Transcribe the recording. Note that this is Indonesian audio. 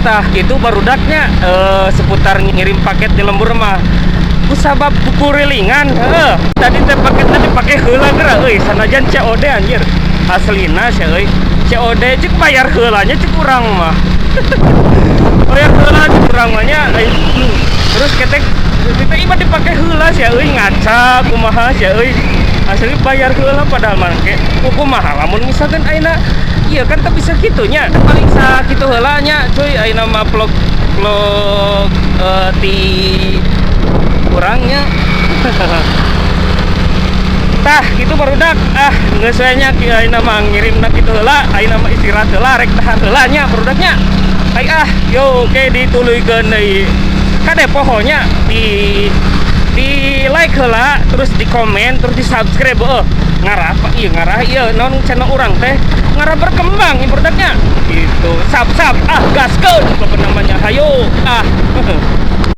tah gitu barudaknya seputar ngirim paket di lembur mah kusabab buku relingan. Tadi teh paketnya dipake heula geura euy sanajan COD anjir aslina sia euy COD cek bayar heulanya cek urang mah bayar heula cek urang mah nya terus ketek kita iba dipake heula sia euy ngaca kumaha sia euy asli bayar heula padahal mah ke kumaha lamun misalkan ayeuna iya kan tak bisa gitunya paling sakitu heula nya cuy ayeuna mah vlog ti kurangnya tah gitu barudak geus we nya ayeuna mah ngirimna kitu heula ayeuna mah istirahat heula rek tahan heula nya barudaknya ai yo oke dituluykeun deui kade pohonya di like heula terus di komen terus di subscribe ngarah non channel urang teh ngarah berkembang barudak nya gitu sap gaskeun